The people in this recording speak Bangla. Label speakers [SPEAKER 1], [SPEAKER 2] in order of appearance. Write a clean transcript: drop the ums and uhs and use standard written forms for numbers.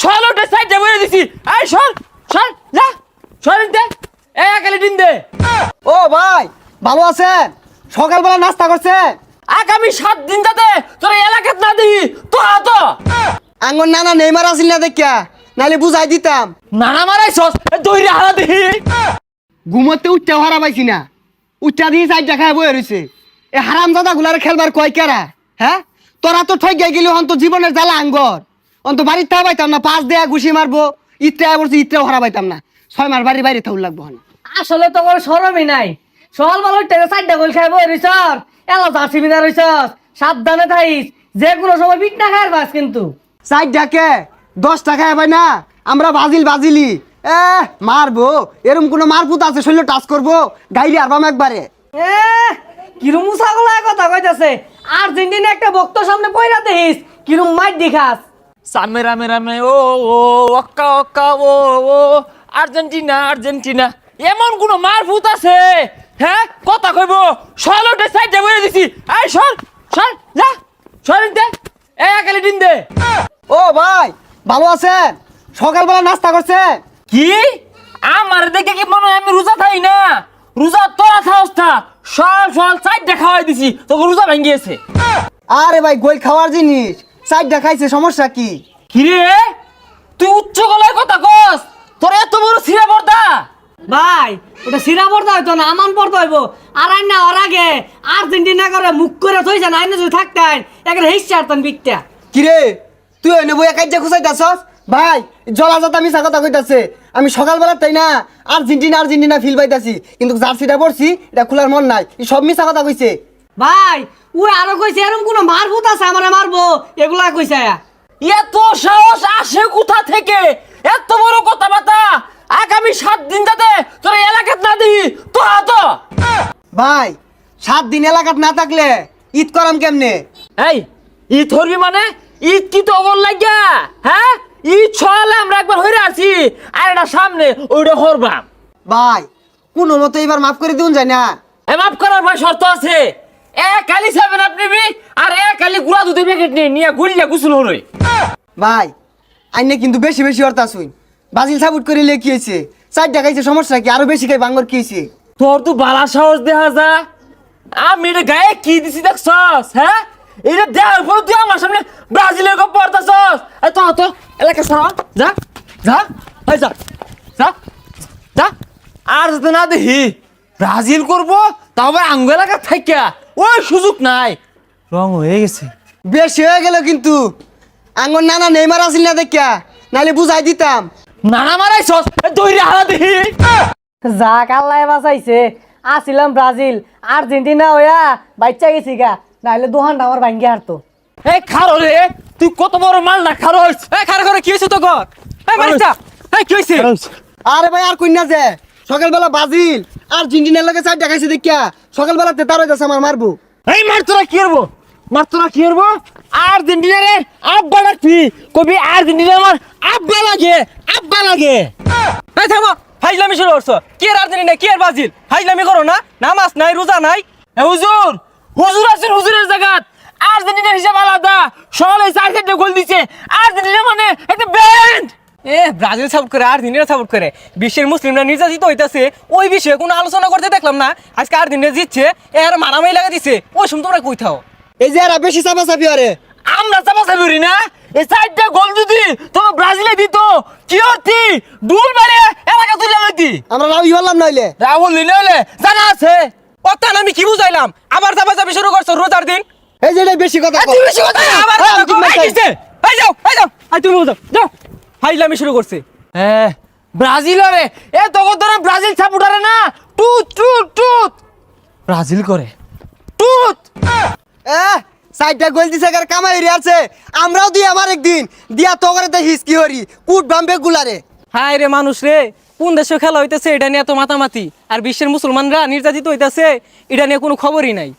[SPEAKER 1] সলোটে সাইডে বলে দিছি। এই সর সর যা সরেন দে একালে দিন দে।
[SPEAKER 2] ও ভাই ভালো আছেন? সকালবেলা নাস্তা করছেন?
[SPEAKER 1] আগামী 7 দিন যাতে তোর এলাকাত না দিই তো তো
[SPEAKER 2] আঙ্গন নানা নেইমার আসিল না দেখিয়া, নাহলে বুঝাই দিতাম।
[SPEAKER 1] নানা মারাইছস দইরে হারা দিই।
[SPEAKER 2] ঘুমোতে উঠতে হারা পাইছি না, উঠা দিয়ে চারটা খায় বয়ে রয়েছে। এ হারাম দাদা গুলার খেলবার কয় কেরা? হ্যাঁ তোরা তো ঠক গেলি অন্ত জীবনের জ্বালা আঙ্গর। অন্ত বাড়ির তা পাইতাম না, 5 দেয়া ঘুষি মারবো, ইত্রা বলছি ইত্রাও হারা পাইতাম না। 6 মাস বাড়ির বাইরে থাকুর লাগবো না।
[SPEAKER 3] আসলে তোমার শরমই নাই। সকাল ভালো টেনে 4টা গোল খাইব রিসর এলা জার্সি বিনা রইছস। সাবধানে থাইস, যে কোনো সময় পিট না খাইর বাস কিন্তু।
[SPEAKER 2] চারটাকে 10 টাকা হবে না, আমরা বাজিলি মারবো। এরম কোনো মারপুত আছে শরীর টাচ করবো, গাইলে আরবাম একবারে।
[SPEAKER 3] এ কিরম মুসাগলা কথা কইতাছে। আর্জেন্টিনা একটা বক্ত সামনে পয়রা দেখিস কিরম মাইট দেখাস।
[SPEAKER 1] সামনে রামে রামে ও ও ওক্কা ওক্কা ও ও আর্জেন্টিনা আর্জেন্টিনা এমন কোন মারফুত আছে? হ্যাঁ কথা কইব সলোটে সাইডে বলে দিছি। এই সর সর যা সরেন দে একালে দিন দে।
[SPEAKER 2] ও ভাই ভালো আছেন? সকালবেলা নাস্তা করছেন?
[SPEAKER 1] কি আমার দেখে কি মনে হয় আমি রোজা থাই না? রোজা তোরা খাওস না, সল সল সাইডে খাওয়াই দিছি তোকে রোজা ভেঙে
[SPEAKER 2] আরে ভাই গোল খাওয়ার জিনিস, চারটা খাইছে সমস্যা কি?
[SPEAKER 1] কিরে তুই উচ্চ গলায় কথা কস? তোর এত বড় সিরা পর্দা?
[SPEAKER 3] ভাই ওটা সিরা পড়তে হইতো না, আমান পড়তে হইব। আর আইন না ওর আগে আর্জেন্টিনা করে মুখ করে থইছেন, আইনে যদি থাকতেন একটা হিস্সা আরতেন বিকটা।
[SPEAKER 2] কিরে তুই ওই নেবো একাইজা খুঁজাইতাছস? ভাই জলাজাত আমি কথা কইতাছে। আমি সকালবেলা তাই না আর্জেন্টিনা ফিল পাইতাছি, কিন্তু জার্সিটা পড়ছি এটা খোলার মন নাই। এই সব মিছা কথা কইছে।
[SPEAKER 3] ভাই ও আরো কইছে এরকম কোন মারভূত আছে আমারে মারবো, এগুলা কইছে।
[SPEAKER 1] এত সাহস আসে কোথা থেকে? এত বড় কথাবার্তা আগামী 7 দিন যাতে তোর এলাকাত না দিই তো তো
[SPEAKER 2] ভাই 7 দিন এলাকাত না থাকলে ঈদ করাম কেমনে?
[SPEAKER 1] এই ঈদ ধরবি মানে ঈদ কি তো অবল লাগিয়া? হ্যাঁ ঈদ ছয়ালে আমরা একবার হইরে আছি, আর এটা সামনে ওইটা হরবাম।
[SPEAKER 2] ভাই কোনো মতো এবার মাফ করে দিউন যায় না?
[SPEAKER 1] মাফ করার ভাই শর্ত আছে। এক কালি 7 আপ নিবি আর এক কালি গুড়া দুধের প্যাকেট নিয়ে গুলিয়া গুসল হরই।
[SPEAKER 2] ভাই আইনে কিন্তু বেশি বেশি অর্থ শুন। বাজিল সাপোর্ট করে লে কি হয়েছে? 4টা খাইছে সমস্যা কি? আরো বেশি খাই বাঙ্গর কি হয়েছে?
[SPEAKER 1] তোর তো বালা সাহস দেখা যা। আমি এটা গায়ে কি দিছি দেখছস? হ্যাঁ এটা দেওয়ার পর তুই আমার সামনে ব্রাজিলের গপ পড়তাছস। তো তো এলাকা সরা যা যা এই যা যা যা। আর যদি না দেখি ব্রাজিল করবো তাও আবার আঙ্গ এলাকা থাইকা ওই সুযোগ নাই। রং হয়ে গেছে।
[SPEAKER 2] বেশি হয়ে গেল কিন্তু। আঙ্গর নানা নেইমার আসিল না দেখিয়া, নাহলে বুঝাই দিতাম।
[SPEAKER 1] নানা মারাইছস দইরে হারা দেখি।
[SPEAKER 3] যাক আল্লাহ বাঁচাইছে। আসিলাম ব্রাজিল, আর্জেন্টিনা হইয়া বাচ্চা গেছি গা, নাহলে দোহানটা আমার ভাঙ্গি হারতো।
[SPEAKER 1] এই খারো রে তুই কত বড় মাল না খারোস? এই খারো করে কি হইছে তো কর? এই মারিসটা এই কি হইছে?
[SPEAKER 2] আরে ভাই আর কইনা যে সকালবেলা বাজিল আর্জেন্টিনার লগে 4টা খাইছে দেখিয়া সকালবেলা তেতার হইতাছে আমার মারবো।
[SPEAKER 1] এই মারতরা কি করবো? মারতরা কি করবো? আর্জেন্টিনারে আব্বা ডাকবি, কবি আর্জেন্টিনা আমার আব্বা লাগে আব্বা লাগে।
[SPEAKER 4] এই থামো, ফাইজলামি শুরু করছো। কি আর আর্জেন্টিনা কি আর ব্রাজিল? ফাইজলামি করো না, নামাজ নাই রোজা নাই।
[SPEAKER 1] হুজুর হুজুর আছেন হুজুরের জায়গাত। আর্জেন্টিনার হিসাব আলাদা, সবাই 4-4টা গোল দিছে। আর্জেন্টিনা মানে একটা ব্যান্ড।
[SPEAKER 4] ব্রাজিল সাপোর্ট করে আর্জেন্টিনা সাপোর্ট করে বিশ্বের মুসলিমরা নির্যাতিত হইতাছে, ওই বিষয়ে কোনো আলোচনা করতে দেখলাম না। আজকে আর্জেন্টিনা জিতছে, এর মারামারি লাগা দিছে। ওই সময় তোমরা কই থাও?
[SPEAKER 2] এই যে এরা বেশি চাপাচাপি আরে
[SPEAKER 1] আমরা চাপাচাপি না, এই 4টা গোল যদি তোমার ব্রাজিলে দিত কি হতি? ডুল মারে এলাকা তুলে লইতি।
[SPEAKER 2] আমরা রাউই হলাম নইলে।
[SPEAKER 1] রাহুল নিলে জানা আছে।
[SPEAKER 4] অত্যান আমি কি বুঝাইলাম? আবার চাপাচাপি শুরু করছো রোজার দিন।
[SPEAKER 2] এই যে এটা বেশি কথা
[SPEAKER 1] তুই বেশি কথা
[SPEAKER 4] আবার
[SPEAKER 2] হ্যাঁ,
[SPEAKER 4] কথা
[SPEAKER 2] ঠিক
[SPEAKER 4] কও।
[SPEAKER 2] আছে।
[SPEAKER 4] এই কিসে? এই যাও এই যাও, আই তুমি যাও যাও। ফাইজলামি শুরু করছে।
[SPEAKER 1] হ্যাঁ ব্রাজিল রে এ তখন তোরা ব্রাজিল সাপোর্টারে না টুত টুত টুত ব্রাজিল করে টুত।
[SPEAKER 2] 4টা গোল দিছে কার কামাই রে আছে। আমরাও দি আমার একদিন দিয়া তো করে দেখিস কি হরি কুট বাম্বে গুলারে।
[SPEAKER 4] হায় রে মানুষ রে, কোন দেশে খেলা হইতেছে এটা নিয়ে এত মাতামাতি, আর বিশ্বের মুসলমানরা নির্যাতিত হইতেছে এটা নিয়ে কোনো খবরই নাই।